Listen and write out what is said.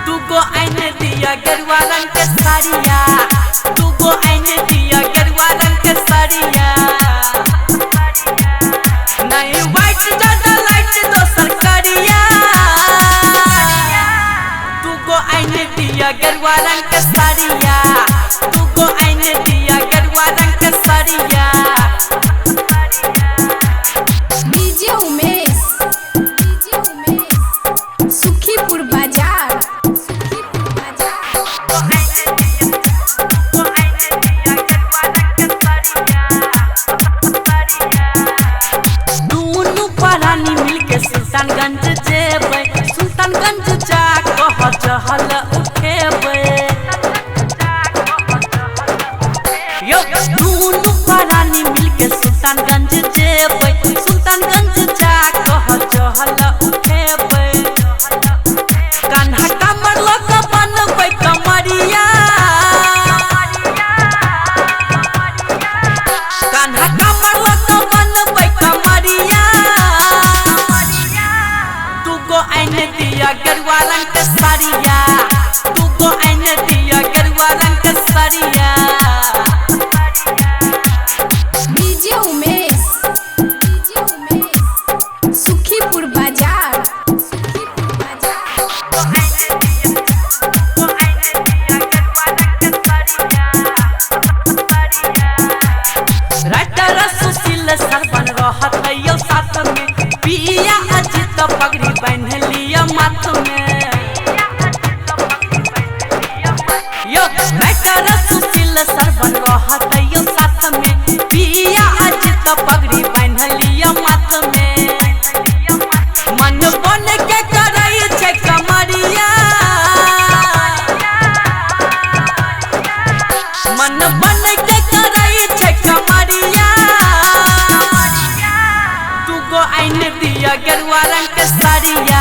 तुगो आईने दिया गेरुआ रंग के साड़िया, तुगो आईने दिया गेरुआ रंग के साड़िया। नहीं व्हाइट ज्यादा लाइट दोसर करिया, तुगो आईने दिया गेरुआ रंग के साड़िया, तुगो आईने दिया गेरुआ रंग के साड़िया। डीजे उमेश सुखीपुर बाजार। दूनु परानी मिलके सुल्तानगंज जेबै, सुल्तानगंज जा कह चहल उठेबै। यो दूनु परानी मिलके सुल्तानगंज जेबै, सुल्तानगंज जा कह चहल उठेबै। कान्हा कमर लग बनबै कमरिया, कान्हा कमर लग बनबै कमरिया। तुगो आईने दिया गेरुआ रंग के साड़िया, तुगो आईने दिया गेरुआ रंग के साड़िया। डीजे उमेश सुखीपुर बाजार। राइटर सुशील सरबन रहत यो साथ में, पिया अजित पगड़ी बांध लिया माथ में। यो राइटर सुशील सरबन रहत यो साथ में, पिया अजित पगड़ी बांध लिया माथ में। मन बन के करई छै कमरिया, मन बन के करई छै कमरिया। तुगो आईने दिया गेरुआ रंग के साड़िया,